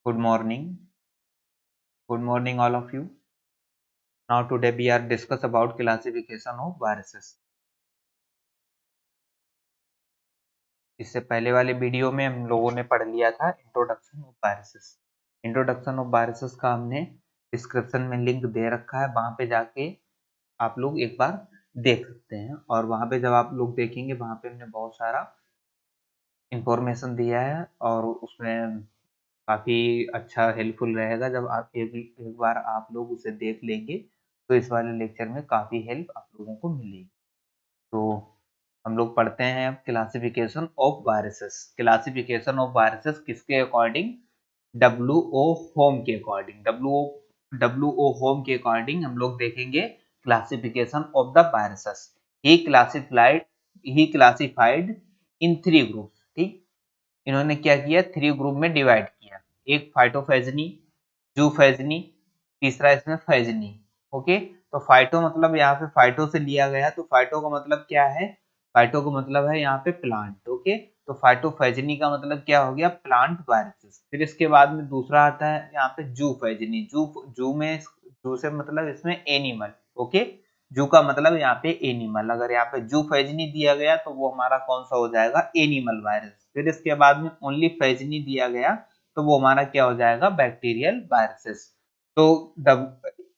Good morning. Good morning, all of you. Now today we are discuss about classification of viruses. इससे पहले वाले video में हम लोगों ने पढ़ लिया था introduction of viruses. Introduction of viruses का हमने डिस्क्रिप्शन में लिंक दे रखा है, वहां पे जाके आप लोग एक बार देख सकते हैं। और वहां पे जब आप लोग देखेंगे वहां पे हमने बहुत सारा इंफॉर्मेशन दिया है और उसमें काफ़ी अच्छा हेल्पफुल रहेगा। जब आप एक बार आप लोग उसे देख लेंगे तो इस वाले लेक्चर में काफ़ी हेल्प आप लोगों को मिलेगी। तो हम लोग पढ़ते हैं अब classification of viruses. Classification of viruses किसके अकॉर्डिंग? WHO होम के अकॉर्डिंग। WHO होम के अकॉर्डिंग हम लोग देखेंगे classification of the viruses. He classified in 3 groups. ठीक, इन्होंने क्या किया, 3 ग्रुप में डिवाइड किया। एक फाइटोफेजनी, जूफेजनी, तीसरा इसमें फेजनी। ओके, तो फाइटो मतलब यहाँ पे फाइटो से लिया गया, तो फाइटो का मतलब क्या है? फाइटो का मतलब है यहाँ पे प्लांट। ओके, तो फाइटोफेजनी का मतलब क्या हो गया? Plant viruses. फिर इसके बाद में दूसरा आता है यहाँ पे जूफेजनी। जू से मतलब इसमें एनिमल। ओके, जू का मतलब यहाँ पे एनिमल। अगर यहाँ पे जूफेजनी दिया गया तो वो हमारा कौन सा हो जाएगा? Animal virus. फिर इसके बाद में ओनली फेजनी दिया गया तो वो हमारा क्या हो जाएगा? Bacterial viruses. तो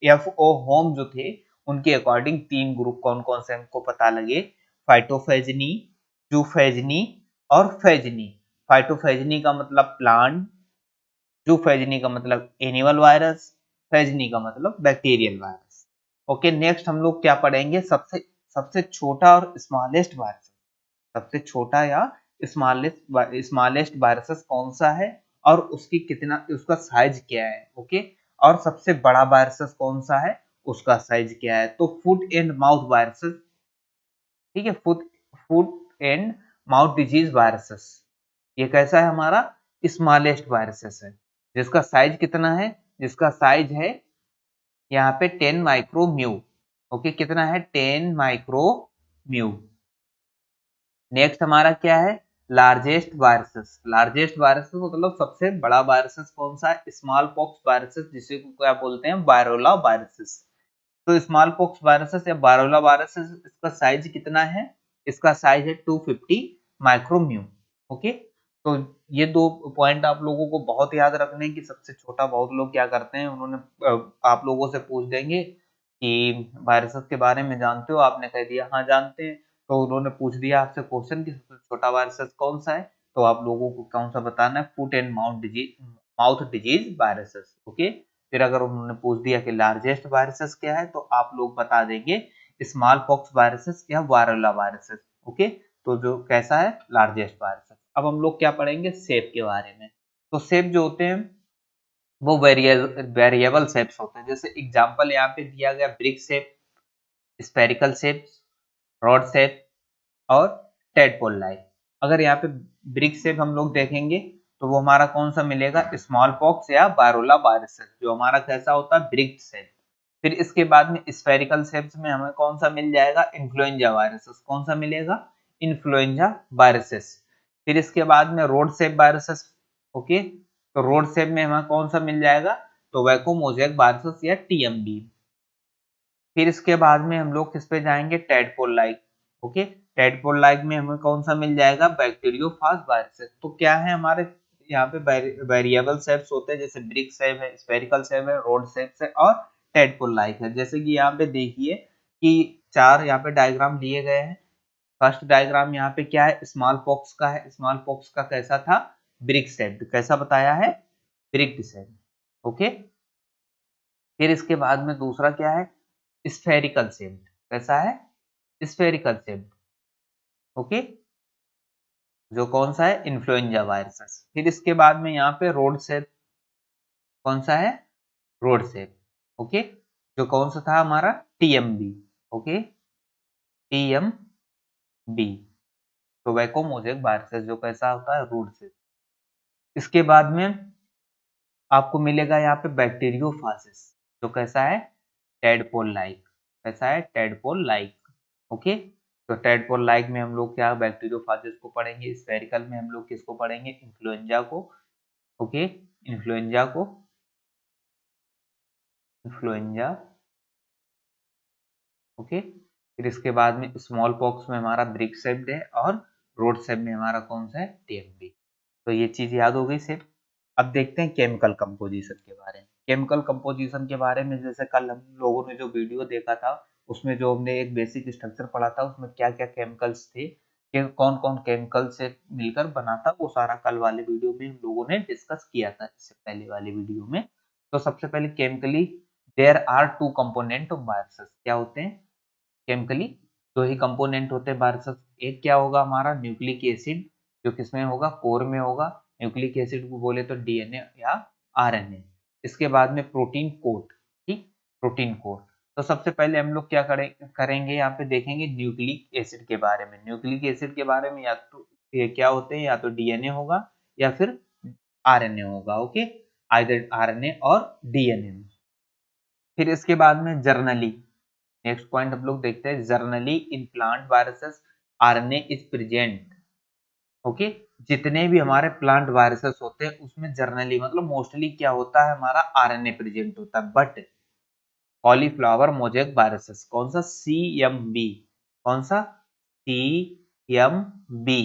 FO होम जो थे उनके अकॉर्डिंग 3 ग्रुप कौन कौन से हमको पता लगे? फाइटोफेजनी, जूफेजनी और फेजनी। फाइटोफेजनी का मतलब प्लांट, जूफेजनी का मतलब एनिमल वायरस, फेजनी का मतलब बैक्टीरियल वायरस। ओके, नेक्स्ट हम लोग क्या पढ़ेंगे? सबसे सबसे छोटा और स्मॉलेस्ट वायरस। सबसे छोटा या स्मॉलेस्ट वायरसेस कौन सा है और उसकी कितना, उसका साइज क्या है? ओके, और सबसे बड़ा वायरसेस कौन सा है, उसका साइज क्या है? तो फुट एंड माउथ वायरसेस। ठीक है, foot and mouth disease viruses, ये कैसा है? हमारा स्मॉलेस्ट वायरसेस है। जिसका साइज कितना है? जिसका साइज है यहाँ पे 10 माइक्रोम्यू। ओके, कितना है? 10 माइक्रोम्यू। नेक्स्ट हमारा क्या है? Largest viruses. लार्जेस्ट वायरसेस मतलब सबसे बड़ा वायरसेस कौन सा है? स्मॉल पॉक्स वायरसेस, जिसे को क्या बोलते हैं? वायरोला वायरसेस। तो स्मॉल पॉक्स वायरसेस या वायरोला वायरसेस, इसका साइज कितना है? इसका साइज है 250 माइक्रोम्यू। ओके, तो ये 2 पॉइंट आप लोगों को बहुत याद रखने हैं कि सबसे छोटा, बहुत लोग क्या करते हैं, उन्होंने आप लोगों से पूछ देंगे कि वायरसेस के बारे में जानते हो? आपने कह दिया हाँ जानते हैं। तो उन्होंने पूछ दिया आपसे क्वेश्चन कि सबसे छोटा वायरस कौन सा है, तो आप लोगों को कौन सा बताना है? Foot and mouth disease viruses. Okay, फिर अगर उन्होंने पूछ दिया कि लार्जेस्ट वायरसेस क्या है, तो आप लोग बता देंगे स्मॉल पॉक्स वायरसेस या वायरोला वायरसेस। ओके, तो जो कैसा है? Largest viruses. अब हम लोग क्या पढ़ेंगे? शेप के बारे में। तो शेप जो होते हैं वो वेरिएबल शेप्स होते हैं। जैसे एग्जांपल यहाँ पे दिया गया brick shape, spherical shape, rod shape और टेडपोल लाइक। अगर यहाँ पे ब्रिक शेप हम लोग देखेंगे तो वो हमारा कौन सा मिलेगा? स्मॉल पॉक्स या वायरोला वायरस, जो हमारा कैसा होता है? Brick shape. फिर इसके बाद में स्फेरिकल शेप्स में हमें कौन सा मिल जाएगा? Influenza viruses. कौन सा मिलेगा? Influenza viruses. फिर इसके बाद में रोड शेप वायरसेस। ओके, तो रोड शेप में हमें कौन सा मिल जाएगा? तो वैकोमोजेक वायरसेस या TMB। फिर इसके बाद में हम लोग किस पे जाएंगे? Tadpole like. Okay, tadpole like में हमें कौन सा मिल जाएगा? Bacteriophage viruses. तो क्या है हमारे यहाँ पे? वेरिएबल शेप्स होते हैं, जैसे ब्रिक शेप है, स्फेरिकल शेप है, रोड शेप है और टेडपोल लाइक है। जैसे कि यहाँ पे देखिए कि 4 यहाँ पे डायग्राम दिए गए हैं। फर्स्ट डायग्राम यहाँ पे क्या है? स्मॉल पॉक्स का है। स्मॉल पॉक्स का कैसा था? Brick shape. कैसा बताया है? Brick shape. ओके, फिर इसके बाद में दूसरा क्या है? Spherical shape. कैसा है? Spherical shape. ओके, जो कौन सा है? Influenza viruses. फिर इसके बाद में यहाँ पे रोड शेप। कौन सा है? Rod shape. ओके, जो कौन सा था हमारा? TMB। ओके, TMB, तो वैकोमोजेक वायरसेस, जो कैसा होता है? Rod shape. इसके बाद में आपको मिलेगा यहाँ पे बैक्टीरियोफाजिस, जो कैसा है? Tadpole like. कैसा है? Tadpole like. ओके, तो टेडपोल लाइक में हम लोग क्या बैक्टीरियोफाजिस को पढ़ेंगे। स्फेरिकल में हम लोग किसको पढ़ेंगे? इन्फ्लुएंजा को। ओके, इन्फ्लुएंजा को, इन्फ्लुएंजा, ओके। फिर इसके बाद में स्मॉल पॉक्स में हमारा ब्रिक सेप्ड है और रोड सेप में हमारा कौन सा है, टीएमबी। तो ये चीज याद हो गई सिर्फ। अब देखते हैं केमिकल कंपोजिशन के बारे में। केमिकल कंपोजिशन के बारे में जैसे कल हम लोगों ने जो वीडियो देखा था उसमें जो हमने एक बेसिक स्ट्रक्चर पढ़ा था उसमें क्या क्या केमिकल्स थे, कौन कौन केमिकल से मिलकर बना था, वो सारा कल वाले वीडियो में हम लोगों ने डिस्कस किया था इससे पहले वाले वीडियो में। तो सबसे पहले chemically there are two component of viruses, क्या होते हैं केमिकली, दो ही कंपोनेंट होते हैं वायरसेस। एक क्या होगा हमारा न्यूक्लिक एसिड, जो किसमें होगा, कोर में होगा। न्यूक्लिक एसिड को बोले तो डीएनए या आरएनए। इसके बाद में प्रोटीन कोट, ठीक, प्रोटीन कोट। तो सबसे पहले हम लोग क्या करेंगे यहाँ पे देखेंगे न्यूक्लिक एसिड के बारे में। न्यूक्लिक एसिड के बारे में या तो ये क्या होते हैं, या तो डीएनए होगा या फिर आरएनए होगा, ओके, आइदर आरएनए और डीएनए। फिर इसके बाद में जर्नली, नेक्स्ट पॉइंट हम लोग देखते हैं, generally in plant viruses RNA is present, okay. जितने भी हमारे प्लांट वायरसेस होते हैं उसमें जर्नली मतलब मोस्टली क्या होता है, हमारा आरएनए प्रेजेंट होता है। बट कॉलीफ्लावर मोजेक वायरसेस, कौन सा, CMV, कौन सा, CMV,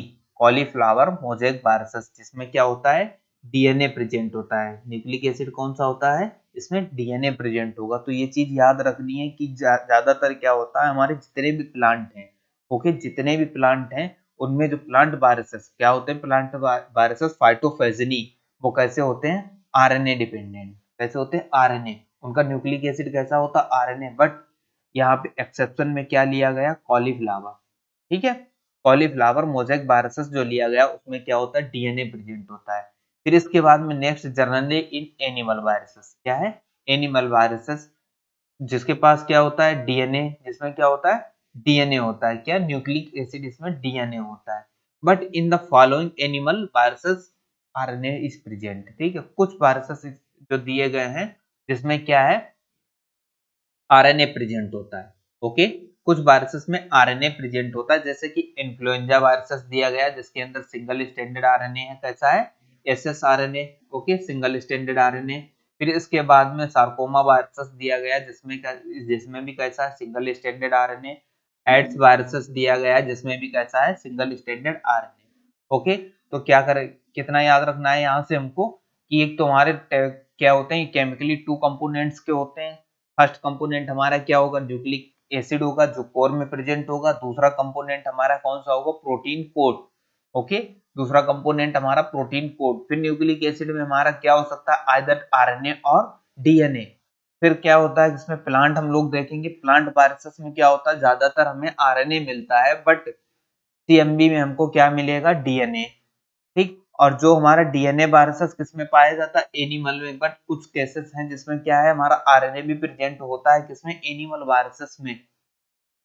कॉलीफ्लावर मोजेक वायरसेस, जिसमें क्या होता है, डीएनए प्रेजेंट होता है। न्यूक्लिक एसिड कौन सा होता है, इसमें डीएनए प्रेजेंट होगा। तो ये चीज याद रखनी है कि ज्यादातर क्या होता है, हमारे जितने भी प्लांट हैं, ओके, जितने भी प्लांट हैं उनमें जो प्लांट वायरसेस क्या होते हैं, प्लांट वायरसेस फाइटोफेजनी, वो कैसे होते हैं, आरएनए डिपेंडेंट। कैसे होते हैं, आरएनए। उनका न्यूक्लिक एसिड कैसा होता है, आरएनए। बट यहाँ पे एक्सेप्शन में क्या लिया गया, कॉलीफ्लावर, ठीक है। कॉलीफ्लावर मोजेक वायरसेस जो लिया गया उसमें क्या होता है, डीएनए प्रेजेंट होता है। फिर इसके बाद में next generally in animal viruses, क्या है, एनिमल वायरसेस, जिसके पास क्या होता है, डीएनए, जिसमें क्या होता है, डीएनए होता है, क्या, न्यूक्लिक एसिड, इसमें डीएनए होता है। But in the following animal viruses RNA is present, ठीक है। कुछ वायरसेस जो दिए गए हैं जिसमें क्या है, आरएनए प्रेजेंट होता है, ओके। कुछ वायरसेस में आरएनए प्रेजेंट होता है, जैसे कि इन्फ्लुएंजा वायरसेस दिया गया जिसके अंदर सिंगल स्टैंडर्ड आरएनए है, कैसा है, SSRNA, okay, single standard RNA. फिर इसके बाद में सार्कोमा वायरसेस दिया गया जिसमें भी कैसा है, single standard RNA. AIDS viruses दिया गया जिसमें भी कैसा है, सिंगल स्टैंडर्ड आरएनए, ओके। तो क्या करें, कितना याद रखना है यहाँ से हमको, कि एक तो हमारे क्या होते हैं, केमिकली टू कंपोनेंट्स के होते हैं। फर्स्ट कंपोनेंट हमारा क्या होगा, न्यूक्लिक एसिड होगा जो कोर में प्रेजेंट होगा। दूसरा कंपोनेंट हमारा कौन सा होगा, प्रोटीन कोड, ओके। दूसरा कंपोनेंट हमारा प्रोटीन कोड। फिर न्यूक्लिक एसिड में हमारा क्या हो सकता है, आइदर आरएनए और डीएनए। फिर क्या होता है, जिसमें प्लांट हम लोग देखेंगे, प्लांट वायरसेस में क्या होता है, ज्यादातर हमें आरएनए मिलता है, बट सीएमबी में हमको क्या मिलेगा, डीएनए, ठीक। और जो हमारा डीएनए वायरसेस किसमें पाया जाता है, एनिमल में। बट कुछ केसेस हैं जिसमें क्या है, हमारा आरएनए भी प्रेजेंट होता है, किसमें, एनिमल वायरसेस में,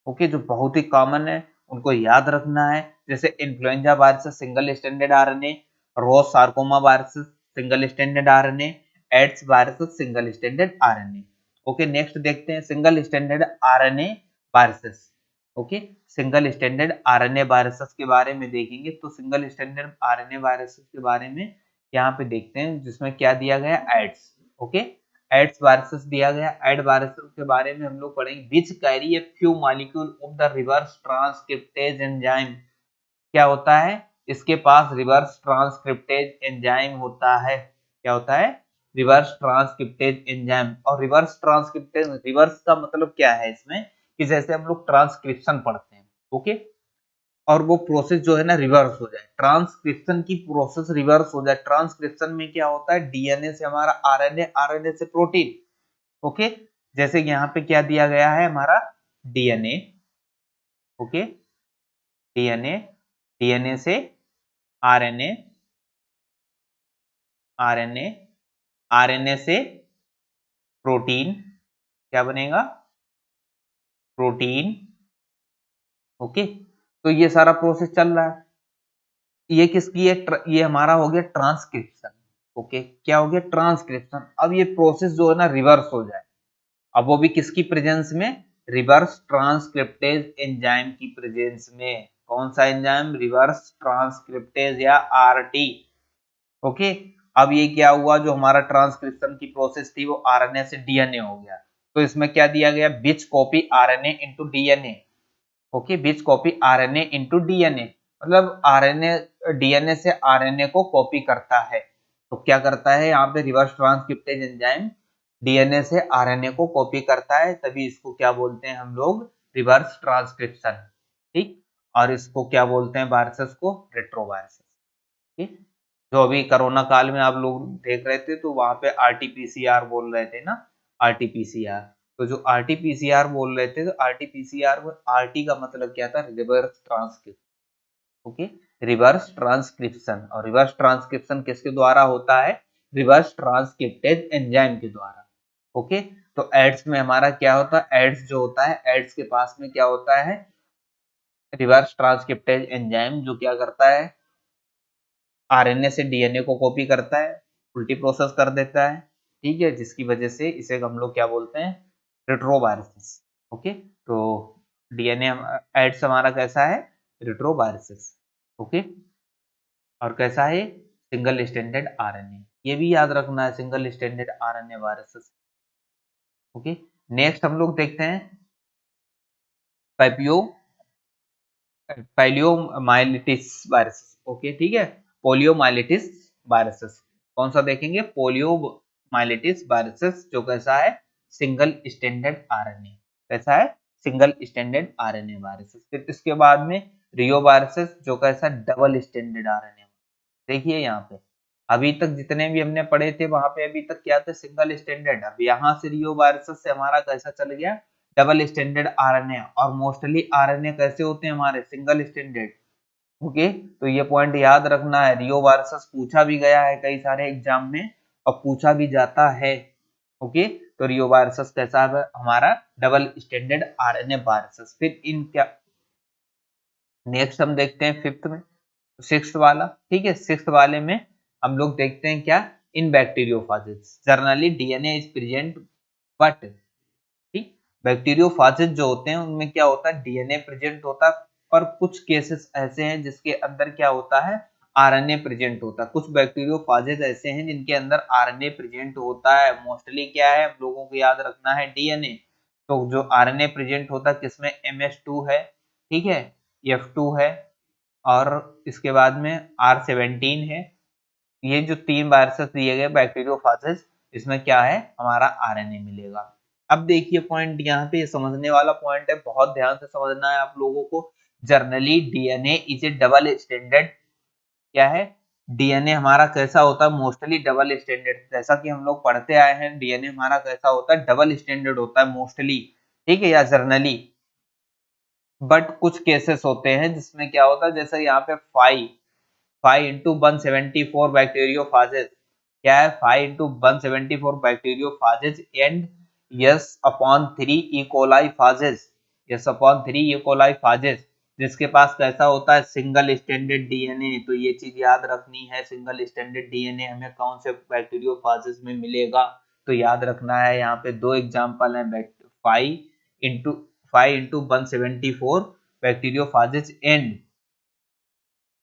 ओके, जो बहुत ही कॉमन है, उनको याद रखना है। जैसे influenza viruses single standard RNA, Rous sarcoma viruses single standard RNA, AIDS viruses single standard RNA, okay. Next देखते हैं single standard RNA viruses, okay. Single standard RNA viruses के बारे में देखेंगे तो सिंगल स्टैंडर्ड आरएनए वायरसेस के बारे में यहाँ पे देखते हैं, जिसमें क्या दिया गया, एड्स, ओके। एड्स वायरसेस दिया गया। एड वायरसेस के बारे में हम लोग पढ़ेंगे, which carry a few molecule of the reverse transcriptase enzyme, क्या होता है, इसके पास रिवर्स ट्रांसक्रिप्टेज एंजाइम होता है। क्या होता है, रिवर्स ट्रांसक्रिप्टेज एंजाइम। और रिवर्स ट्रांसक्रिप्टेज, रिवर्स का मतलब क्या है इसमें, कि जैसे हम लोग ट्रांसक्रिप्शन पढ़ते हैं, ओके, और वो प्रोसेस जो है ना रिवर्स हो जाए, ट्रांसक्रिप्शन की प्रोसेस रिवर्स हो जाए। ट्रांसक्रिप्शन में क्या होता है, डीएनए से हमारा आरएनए, आरएनए से प्रोटीन, ओके। जैसे यहाँ पे क्या दिया गया है, हमारा डीएनए, ओके, डीएनए, डीएनए से आरएनए, आरएनए, आरएनए से प्रोटीन, क्या बनेगा, प्रोटीन, ओके। तो ये सारा प्रोसेस चल रहा है। ये किसकी है, ये हमारा हो गया ट्रांसक्रिप्शन, ओके। क्या हो गया, ट्रांसक्रिप्शन। अब ये प्रोसेस जो है ना रिवर्स हो जाए, अब वो भी किसकी प्रेजेंस में, रिवर्स ट्रांसक्रिप्टेज एंजाइम की प्रेजेंस में। कौन सा एंजाइम, रिवर्स ट्रांसक्रिप्टेज या आरटी, ओके। अब ये क्या हुआ, जो हमारा ट्रांसक्रिप्शन की प्रोसेस थी वो आरएनए से डीएनए हो गया। तो इसमें क्या दिया गया, which copy RNA into DNA. Okay, which copy RNA into DNA, मतलब आरएनए डीएनए से आरएनए को कॉपी करता है। तो क्या करता है यहाँ पे, रिवर्स ट्रांसक्रिप्टेज एंजाइम डीएनए से आरएनए को कॉपी करता है, तभी इसको क्या बोलते हैं हम लोग, रिवर्स ट्रांसक्रिप्शन। ठीक, और इसको क्या बोलते हैं वायरसेस को, रेट्रोवायरसेस। ठीक, जो अभी कोरोना काल में आप लोग देख रहे थे तो वहां पे आरटीपीसीआर बोल रहे थे ना, आरटीपीसीआर। तो जो आरटीपीसीआर बोल रहे थे, तो आरटीपीसीआर में आरटी का मतलब क्या था, reverse transcription. Okay, reverse transcription, और रिवर्स ट्रांसक्रिप्शन किसके द्वारा होता है, रिवर्स ट्रांसक्रिप्टेज एंजाइम के द्वारा। ओके, तो एड्स में हमारा क्या होता है, एड्स जो होता है, एड्स के पास में क्या होता है, रिवर्स ट्रांसक्रिप्टेज एंजाइम, जो क्या करता है, आरएनए से डीएनए को कॉपी करता है, उल्टी प्रोसेस कर देता है। ठीक है, जिसकी वजह से इसे हम लोग क्या बोलते हैं, रेट्रोवायरसेस। ओके, तो डीएनए एड्स हमारा कैसा है, रेट्रोवायरसेस। ओके, और कैसा है, सिंगल स्टैंडर्ड आरएनए, ये भी याद रखना है, single standard RNA viruses. Okay, next हम लोग देखते हैं पैपियो पैलियोमाइलिटिस वायरसेस। ओके, ठीक है, पोलियोमाइलिटिस वायरसेस। कौन सा देखेंगे, पोलियोमाइलिटिस वायरसेस, जो कैसा है, सिंगल स्टैंडर्ड आरएनए। कैसा है, सिंगल स्टैंडर्ड आरएनए वायरसेस। फिर इसके बाद में रियो वायरसेस, जो कैसा, डबल स्टैंडर्ड आरएनए। देखिए यहाँ पे अभी तक जितने भी हमने पढ़े थे वहां पे अभी तक क्या थे, सिंगल स्टैंडर्ड। अब यहाँ से रियो वायरसेस से हमारा कैसा चल गया, डबल स्टैंडर्ड आरएनए। और मोस्टली आरएनए कैसे होते हैं हमारे, सिंगल स्टैंडर्ड। ओके, तो ये पॉइंट याद रखना है, रियो वायरसेस पूछा भी गया है कई सारे एग्जाम में और पूछा भी जाता है। ओके, तो रियो वायरसेस कैसा है हमारा, डबल स्टैंडर्ड आरएनए वायरसेस। फिर इन क्या, नेक्स्ट हम देखते हैं फिफ्थ में, सिक्स्थ वाला। ठीक है, सिक्स्थ वाले में हम लोग देखते हैं क्या, in bacteriophages generally DNA is present, but ठीक, बैक्टीरियोफाजेज जो होते हैं उनमें क्या होता है, डीएनए प्रेजेंट होता है, पर कुछ केसेस ऐसे हैं जिसके अंदर क्या होता है, आरएनए प्रेजेंट होता है। कुछ बैक्टीरियोफाजेज ऐसे हैं जिनके अंदर आरएनए प्रेजेंट होता है। मोस्टली क्या है, हम लोगों को याद रखना है, डीएनए। तो जो आरएनए प्रेजेंट होता है किसमें, MS2 है, ठीक है, F2 है, और इसके बाद में R17 है। ये जो तीन वायरसेस दिए गए बैक्टीरियोफाजेज, इसमें क्या है, हमारा आरएनए मिलेगा। अब देखिए पॉइंट यहाँ पे समझने वाला पॉइंट है, बहुत ध्यान से समझना है आप लोगों को। Generally DNA is A double standard, क्या है, डीएनए हमारा कैसा होता है, मोस्टली डबल स्टैंडर्ड। जैसा कि हम लोग पढ़ते आए हैं, डीएनए हमारा कैसा होता है, डबल स्टैंडर्ड होता है मोस्टली, ठीक है, या जर्नली। बट कुछ केसेस होते हैं जिसमें क्या होता है, जैसे यहाँ पे 5 into 174 बैक्टीरियोफाजेज, क्या है, 5 into 174 bacteriophages and yes upon 3 E. coli phages, जिसके पास कैसा होता है, सिंगल स्टैंडर्ड डीएनए। तो ये चीज याद रखनी है, सिंगल स्टैंडर्ड डीएनए हमें कौन से बैक्टीरियोफाजेज में मिलेगा। तो याद रखना है, यहाँ पे दो एग्जांपल है, 5 into 174 bacteriophages and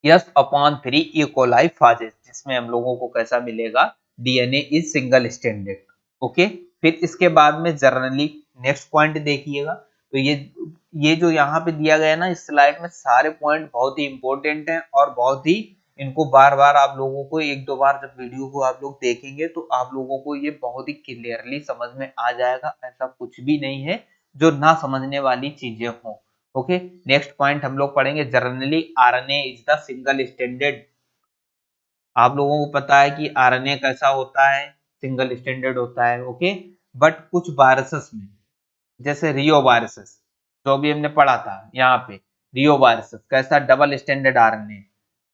yes upon 3 E. coli phages, जिसमें हम लोगों को कैसा मिलेगा, DNA is single standard. Okay, फिर इसके बाद में जर्नली, नेक्स्ट पॉइंट देखिएगा। तो ये जो यहाँ पे दिया गया है ना इस स्लाइड में, सारे पॉइंट बहुत ही इंपॉर्टेंट हैं और बहुत ही, इनको बार बार आप लोगों को, एक दो बार जब वीडियो को आप लोग देखेंगे तो आप लोगों को ये बहुत ही क्लियरली समझ में आ जाएगा। ऐसा कुछ भी नहीं है जो ना समझने वाली चीजें हों। ओके, नेक्स्ट पॉइंट हम लोग पढ़ेंगे, generally RNA is the single standard. आप लोगों को पता है कि आरएनए कैसा होता है, सिंगल स्टैंडर्ड होता है। ओके, बट कुछ वायरसेस में, जैसे रियो वायरसेस, जो भी हमने पढ़ा था यहाँ पे, रियो वायरसेस कैसा, double standard RNA.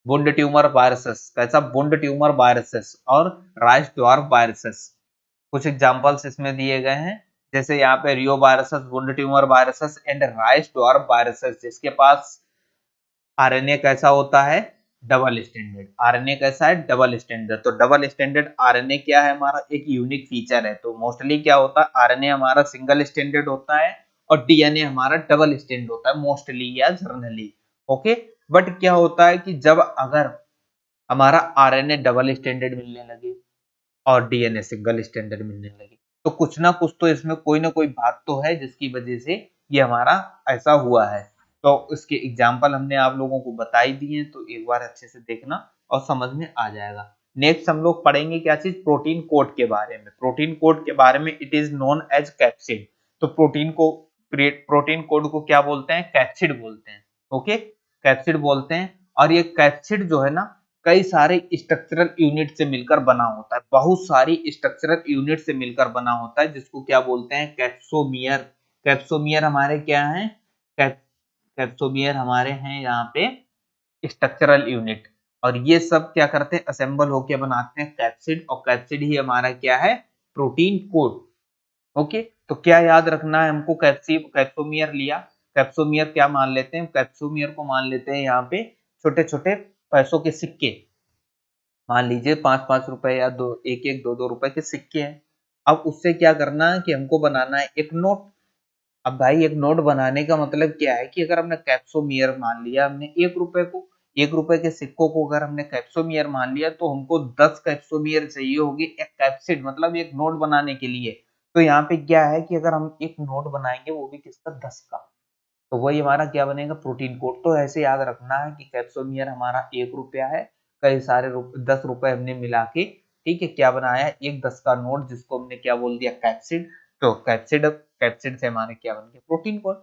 Wound tumour viruses कैसा, वुंड ट्यूमर वायरसेस, और राइस ड्वार्फ वायरसेस। कुछ एग्जांपल्स इसमें दिए गए हैं, जैसे यहाँ पे reo viruses, wound tumour viruses and rice dwarf viruses, जिसके पास आरएनए कैसा होता है, डबल स्टैंडर्ड। आरएनए कैसा है, डबल स्टैंडर्ड। तो डबल स्टैंडर्ड आरएनए क्या है, हमारा एक यूनिक फीचर है। तो मोस्टली क्या होता है, आरएनए हमारा सिंगल स्टैंडर्ड होता है और डीएनए हमारा डबल स्टैंडर्ड होता है मोस्टली या जनरली। ओके, बट क्या होता है कि जब अगर हमारा आरएनए डबल स्टैंडर्ड मिलने लगे और डीएनए सिंगल स्टैंडर्ड मिलने लगे। तो कुछ ना कुछ तो इसमें कोई ना कोई बात तो है जिसकी वजह से ये हमारा ऐसा हुआ है। तो इसके एग्जाम्पल हमने आप लोगों को बता ही दिए, तो एक बार अच्छे से देखना और समझ में आ जाएगा। नेक्स्ट हम लोग पढ़ेंगे क्या चीज, प्रोटीन कोड के बारे में। प्रोटीन कोड के बारे में, it is known as capsid. तो प्रोटीन कोड को क्या बोलते हैं, कैप्सिड बोलते हैं। ओके, कैप्सिड बोलते हैं। और ये कैप्सिड जो है ना, कई सारे स्ट्रक्चरल यूनिट से मिलकर बना होता है, बहुत सारी स्ट्रक्चरल यूनिट से मिलकर बना होता है, जिसको क्या बोलते हैं, कैप्सोमियर। कैप्सोमियर हमारे क्या है, कैप्सोमियर हमारे हैं यहाँ पे स्ट्रक्चरल यूनिट। और ये सब क्या करते हैं, असेंबल होके बनाते हैं कैप्सिड, और कैप्सिड ही हमारा क्या है, प्रोटीन कोड। ओके, तो क्या याद रखना है हमको, कैप्सोमियर लिया, कैप्सोमियर क्या मान लेते हैं, कैप्सोमियर को मान लेते हैं यहाँ पे छोटे छोटे पैसों के सिक्के। मान लीजिए 5-5 रुपए या दो, एक एक दो दो रुपए के सिक्के हैं। अब उससे क्या करना है कि हमको बनाना है एक नोट। अब भाई एक नोट बनाने का मतलब क्या है कि अगर हमने कैप्सोमियर मान लिया, हमने 1 रुपए को, 1 रुपए के सिक्कों को अगर हमने कैप्सोमियर मान लिया, तो हमको 10 कैप्सोमियर चाहिए होगी एक कैप्सिड, मतलब एक नोट बनाने के लिए। तो यहाँ पे क्या है कि अगर हम एक नोट बनाएंगे, वो भी किसका, 10 का, तो वही हमारा क्या बनेगा, प्रोटीन कोड। तो ऐसे याद रखना है कि कैप्सोमियर हमारा 1 रुपया है, कई सारे 10 रुपए हमने मिला के, ठीक है, क्या बनाया है, एक 10 का नोट, जिसको हमने क्या बोल दिया, कैप्सिड। तो कैप्सिड से हमारे क्या बन गया, प्रोटीन कोड।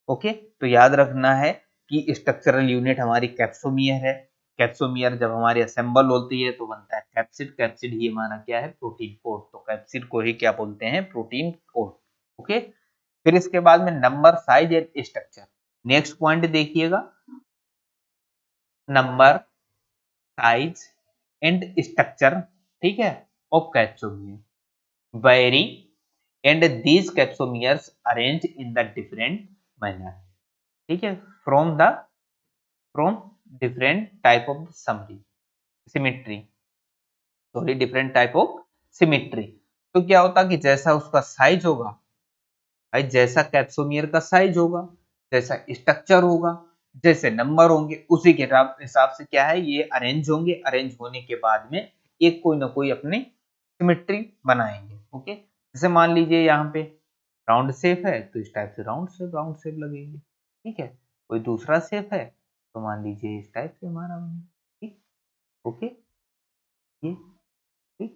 ओके, तो याद रखना है कि स्ट्रक्चरल यूनिट हमारी कैप्सोमियर है। कैप्सोमियर जब हमारी असेंबल होती है तो बनता है कैप्सिड। कैप्सिड ही हमारा क्या है, प्रोटीन कोड। तो कैप्सिड को ही क्या बोलते हैं, प्रोटीन कोड। ओके, फिर इसके बाद में number, size and structure. Next point देखिएगा, नंबर, साइज एंड स्ट्रक्चर, ठीक है, of capsomere vary and these capsomeres arrange in the different manner, ठीक है, from the from different type of summary symmetry, sorry different type of symmetry. तो क्या होता कि जैसा उसका साइज होगा, भाई जैसा कैप्सोमियर का साइज होगा, जैसा स्ट्रक्चर होगा, जैसे नंबर होंगे, उसी के हिसाब से क्या है, ये अरेंज होंगे। अरेंज होने के बाद में एक कोई ना कोई अपनी सिमेट्री बनाएंगे। ओके, जैसे मान लीजिए यहाँ पे राउंड शेप है, तो इस टाइप से राउंड शेप लगेंगे, ठीक है। कोई दूसरा शेप है, तो मान लीजिए इस टाइप से हमारा बनेगा, ठीक। ओके, ये ठीक,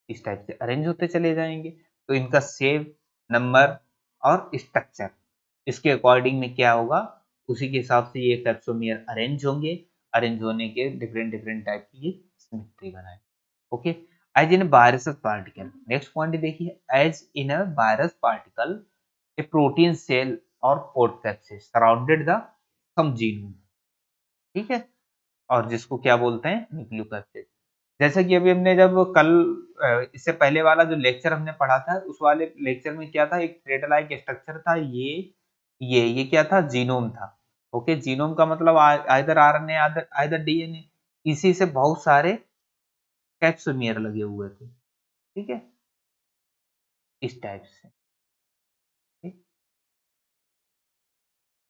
इस टाइप से अरेंज होते चले जाएंगे। तो इनका शेप, नंबर और स्ट्रक्चर, इसके अकॉर्डिंग में क्या होगा, उसी के हिसाब से ये कैप्सोमियर अरेंज होंगे। अरेंज होने के डिफरेंट डिफरेंट टाइप की ये सिमेट्री बनाए। Okay, as in virus particle. Next point देखिए, as in a virus particle a protein cell और coat capsid surrounded the some genome, ठीक है, और जिसको क्या बोलते हैं, न्यूक्लियोकैप्सिड। जैसे कि अभी हमने जब कल इससे पहले वाला जो लेक्चर हमने पढ़ा था, उस वाले लेक्चर में क्या था, एक थ्रेड लाइक स्ट्रक्चर था, ये क्या था, जीनोम था। ओके, जीनोम का मतलब आइदर आरएनए आइदर डीएनए। इसी से बहुत सारे कैप्सोमियर लगे हुए थे, ठीक है, इस टाइप से, ठीक?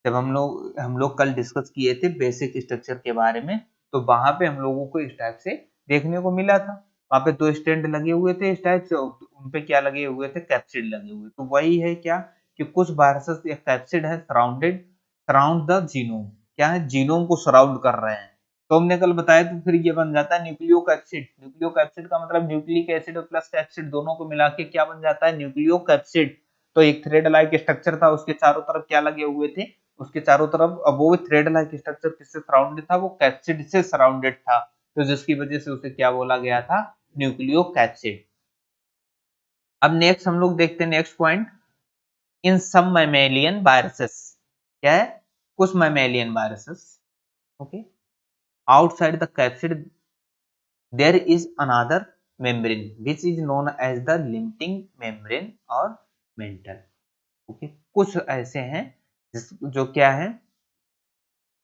जब हम लोग कल डिस्कस किए थे बेसिक स्ट्रक्चर के बारे में, तो वहां पे हम लोगों को इस टाइप से देखने को मिला था। वहां पे 2 स्टैंड लगे हुए थे इस टाइप से, उन पे क्या लगे हुए थे, कैप्सिड लगे हुए। तो वही है क्या, कि कुछ वायरसेस या कैप्सिड है सराउंड द जीनोम, क्या है, जीनोम को सराउंड कर रहे हैं। तो हमने कल बताया, तो फिर ये बन जाता है न्यूक्लियोकैप्सिड। न्यूक्लियोकैप्सिड का मतलब न्यूक्लिक एसिड और प्लस कैप्सिड दोनों को मिला के क्या बन जाता है, न्यूक्लियोकैप्सिड। तो एक थ्रेड लाइक स्ट्रक्चर था, उसके चारों तरफ क्या लगे हुए थे, उसके चारों तरफ, अब वो थ्रेड लाइक स्ट्रक्चर किससे सराउंडेड था, वो कैप्सिड से सराउंडेड था। तो जिसकी वजह से उसे क्या बोला गया था, न्यूक्लियोकैप्सिड। अब नेक्स्ट हम लोग देखते हैं next point, in some mammalian viruses, क्या है, कुछ mammalian viruses, okay, outside the capsid there is another membrane which is known as the limiting membrane और मेंटल। ओके, कुछ ऐसे हैं जो क्या है,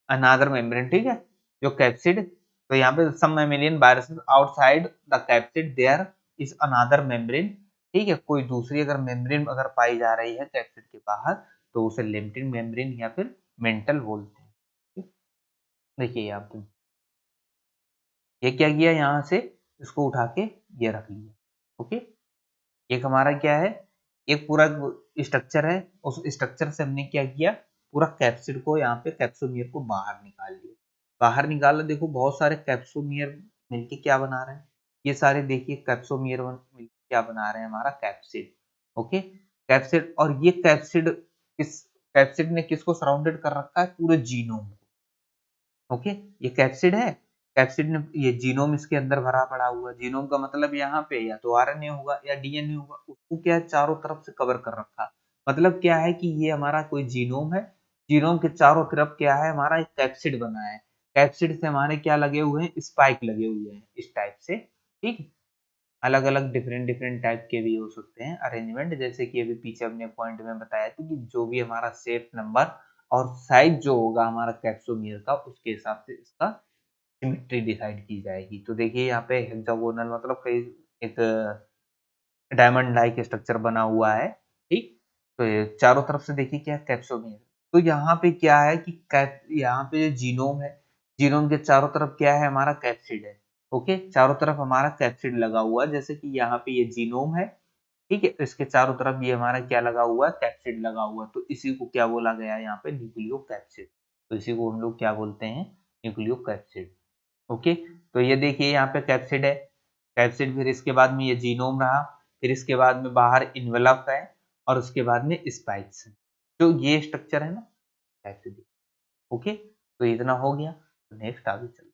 अनादर मेम्ब्रेन, ठीक है, जो कैप्सिड। तो यहाँ पे some mammalian viruses outside the capsid there is another membrane, ठीक है, कोई दूसरी अगर मेम्ब्रेन अगर पाई जा रही है कैप्सिड के बाहर, तो उसे लिमिटिंग मेम्ब्रेन या फिर मेंटल बोलते हैं, ठीक? देखिए आप ये क्या किया, यहाँ से इसको उठा के ये रख लिया। ओके, एक हमारा क्या है, एक पूरा स्ट्रक्चर है, उस स्ट्रक्चर से हमने क्या किया, पूरा कैप्सिड को यहाँ पे कैप्सोमियर को बाहर निकाल लिया। बाहर निकाला, देखो बहुत सारे कैप्सोमियर मिलके क्या बना रहे हैं, ये सारे देखिए कैप्सोमियर मिलके क्या बना रहे हैं, हमारा कैप्सिड। ओके, कैप्सिड, और ये कैप्सिड कैप्सिड ने किसको सराउंडेड कर रखा है, पूरे जीनोम को। ओके, ये कैप्सिड है, कैप्सिड ने ये जीनोम इसके अंदर भरा पड़ा हुआ है। जीनोम का मतलब यहाँ पे या तो आरएनए होगा या डीएनए होगा, उसको क्या है, चारों तरफ से कवर कर रखा। मतलब क्या है कि ये हमारा कोई जीनोम है, जीनोम के चारों तरफ क्या है, हमारा एक कैप्सिड बना है। कैप्सिड से हमारे क्या लगे हुए हैं, स्पाइक लगे हुए हैं इस टाइप से। ठीक है, अलग अलग डिफरेंट डिफरेंट टाइप के भी हो सकते हैं अरेंजमेंट, जैसे कि अभी पीछे हमने पॉइंट में बताया था कि जो भी हमारा शेप, नंबर और साइज जो होगा हमारा कैप्सोमियर का, उसके हिसाब से इसका सिमेट्री डिसाइड की जाएगी। तो देखिए यहाँ पे हेक्सागोनल मतलब कई एक डायमंड लाइक स्ट्रक्चर बना हुआ है। ठीक, तो ये चारों तरफ से देखिए क्या कैप्सोमियर। तो यहाँ पे क्या है कि यहाँ पे जो जीनोम है, जीनोम के चारों तरफ क्या है, हमारा कैप्सिड है। ओके, चारों तरफ हमारा कैप्सिड लगा हुआ है, जैसे कि यहाँ पे ये जीनोम है। ठीक है, इसके चारों तरफ ये हमारा क्या लगा हुआ है, कैप्सिड लगा हुआ है। तो इसी को क्या बोला गया है यहाँ पे, न्यूक्लियो कैप्सिड। तो इसी को हम लोग क्या बोलते हैं, न्यूक्लियो कैप्सिड। ओके, तो ये देखिए यहाँ पे कैप्सिड है, कैप्सिड, फिर इसके बाद में ये जीनोम रहा, फिर इसके बाद में बाहर इन्वेलप है, और उसके बाद में स्पाइक्स है। तो ये स्ट्रक्चर है ना कैप्सिड। ओके, तो इतना हो गया। तो नेक्स्ट आगे चलते,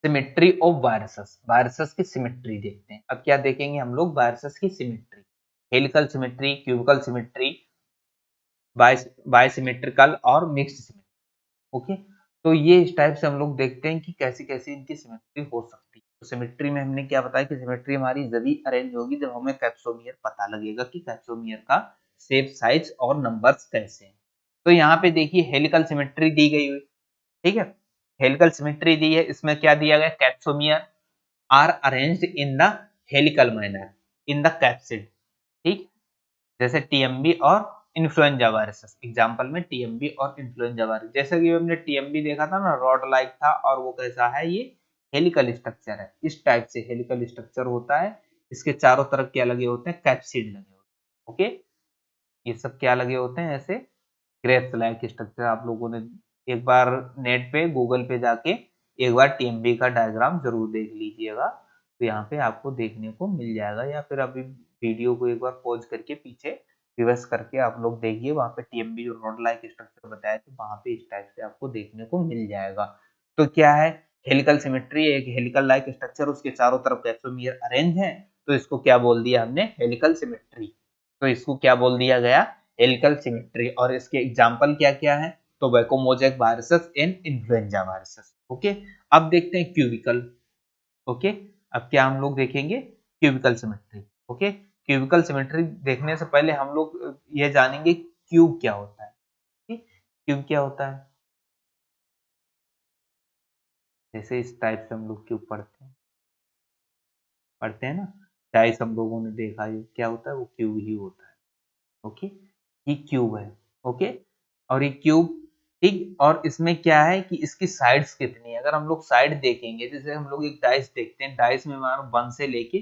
सिमेट्री ऑफ वायरसेस। वायरसेस की सिमेट्री देखते हैं। अब क्या देखेंगे हम लोग, वायरसेस की symmetry, helical symmetry, cubical symmetry, bisymmetrical और मिक्स्ड सिमेट्री। ओके, तो ये इस टाइप से हम लोग देखते हैं कि कैसी कैसी इनकी सिमेट्री हो सकती है। तो सिमेट्री में हमने क्या बताया कि सिमेट्री हमारी जब अरेंज होगी जब हमें कैप्सोमियर पता लगेगा कि कैप्सोमियर का शेप, साइज और नंबर्स कैसे हैं। तो यहाँ पे देखिए हेलिकल सिमेट्री दी गई हुई। ठीक है, हेलिकल सिमेट्री दी है, इसमें क्या दिया गया, capsomere are arranged in the helical manner in the capsid. ठीक, जैसे टीएमबी और इन्फ्लुएंजा वायरसेस, एग्जांपल में टीएमबी और इन्फ्लुएंजा वायरस। जैसे कि हमने टीएमबी देखा था ना, रॉड लाइक था, और वो कैसा है, ये हेलिकल स्ट्रक्चर है, इस टाइप से हेलिकल स्ट्रक्चर होता है। इसके चारों तरफ क्या लगे होते हैं, कैप्सिड लगे होते हैं। ओके, ये सब क्या लगे होते हैं, ऐसे ग्रेप्स लाइक स्ट्रक्चर। आप लोगों ने एक बार नेट पे, गूगल पे जाके एक बार टीएमबी का डायग्राम जरूर देख लीजिएगा, तो यहाँ पे आपको देखने को मिल जाएगा, या फिर अभी वीडियो को एक बार पॉज करके पीछे रिवर्स करके आप लोग देखिए, वहाँ पे टीएमबी जो रॉड लाइक स्ट्रक्चर बताया था, वहाँ पे इस टाइप से आपको देखने को मिल जाएगा। तो क्या है, हेलिकल सिमेट्री, एक हेलिकल लाइक स्ट्रक्चर, उसके चारों तरफ कैप्सोमियर अरेंज है, तो इसको क्या बोल दिया हमने, हेलिकल सिमेट्री। तो इसको क्या बोल दिया गया, हेलिकल सिमेट्री। और इसके एग्जाम्पल क्या क्या है, तो वैकोमोजेक viruses and influenza viruses. Okay, अब देखते हैं क्यूबिकल। ओके, अब क्या हम लोग देखेंगे, cubical symmetry. Okay, cubical symmetry देखने से पहले हम लोग ये जानेंगे क्यूब क्या होता है। क्यूब क्या होता है, जैसे इस टाइप से हम लोग क्यूब पढ़ते हैं ना, डाइस हम लोगों ने देखा है, क्या होता है, वो क्यूब ही होता है। ओके, ये क्यूब है। ओके, और ये क्यूब, ठीक, और इसमें क्या है कि इसकी साइड्स कितनी है, अगर हम लोग साइड देखेंगे, जैसे हम लोग एक डाइस देखते हैं, डाइस में हमारा 1 से लेके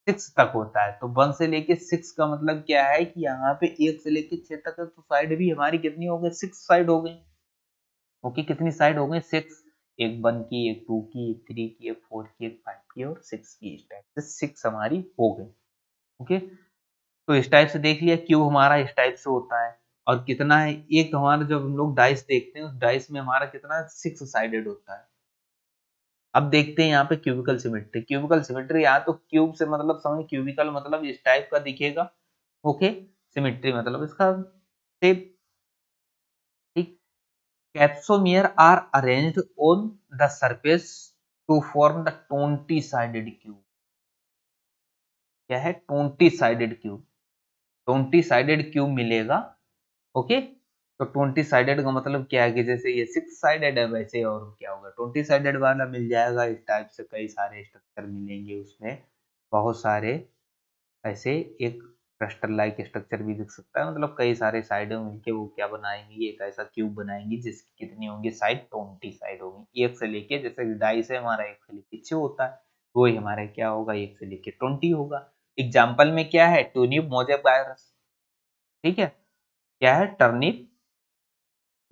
6 तक होता है। तो 1 से लेके 6 का मतलब क्या है कि यहाँ पे 1 से लेके 6 तक है, तो साइड भी हमारी कितनी हो गई, 6 साइड हो गई। ओके, कितनी साइड हो गई, 6। एक 1 की, एक 2 की, एक 3 की, एक 4 की, एक 5 की और 6 की, इस टाइप से 6 हमारी हो गई। ओके, तो इस टाइप से देख लिया, क्यूब हमारा इस टाइप से होता है। और कितना है, एक हमारा जब हम लोग डाइस देखते हैं, उस डाइस में हमारा कितना 6 साइडेड होता है। अब देखते हैं यहाँ पे क्यूबिकल सिमेट्री। क्यूबिकल सिमेट्री, यहाँ तो क्यूब से मतलब समझ, क्यूबिकल मतलब इस टाइप का दिखेगा। ओके, सिमेट्री मतलब इसका शेप। ठीक, capsomere are arranged on the surface to form the 20 sided cube. क्या है, 20 साइडेड क्यूब, 20 साइडेड क्यूब मिलेगा। ओके, तो 20 साइडेड का मतलब क्या है कि जैसे ये 6 साइडेड है, वैसे और क्या होगा, 20 साइडेड वाला मिल जाएगा। इस टाइप से कई सारे स्ट्रक्चर मिलेंगे उसमें, बहुत सारे ऐसे एक क्लस्टर लाइक स्ट्रक्चर भी दिख सकता है, मतलब कई सारे साइड में मिलके वो क्या बनाएंगी, एक ऐसा क्यूब बनाएंगी जिसकी कितनी होंगी साइड, 20 साइड होगी, एक से लेके, जैसे डाइस है हमारा एक से लेके 6 होता है, वही हमारा क्या होगा एक से लेके 20 होगा। एग्जाम्पल में क्या है, टूनिप मोजेक वायरस, ठीक है, क्या है, टर्निप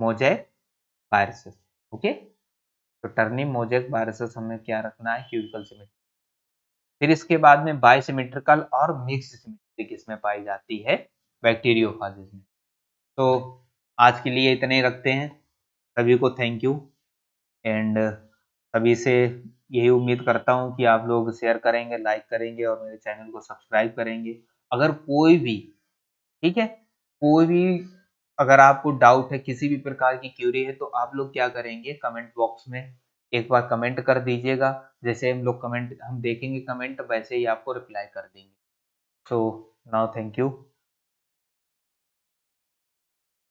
मोजेक वायरसेस, ओके। तो टर्निप मोजेक वायरसेस हमें क्या रखना है, क्यूबिकल सिमेट्री। फिर इसके बाद में बायसिमेट्रिकल और मिक्स्ड सिमेट्री इसमें पाई जाती है बैक्टीरियोफाजिस में। तो आज के लिए इतने ही रखते हैं। सभी को थैंक यू, एंड सभी से यही उम्मीद करता हूँ कि आप लोग शेयर करेंगे, लाइक करेंगे और मेरे चैनल को सब्सक्राइब करेंगे। अगर कोई भी, ठीक है, कोई भी अगर आपको डाउट है, किसी भी प्रकार की क्यूरी है, तो आप लोग क्या करेंगे, कमेंट बॉक्स में एक बार कमेंट कर दीजिएगा। जैसे हम लोग कमेंट हम देखेंगे कमेंट, वैसे ही आपको रिप्लाई कर देंगे। So now thank you.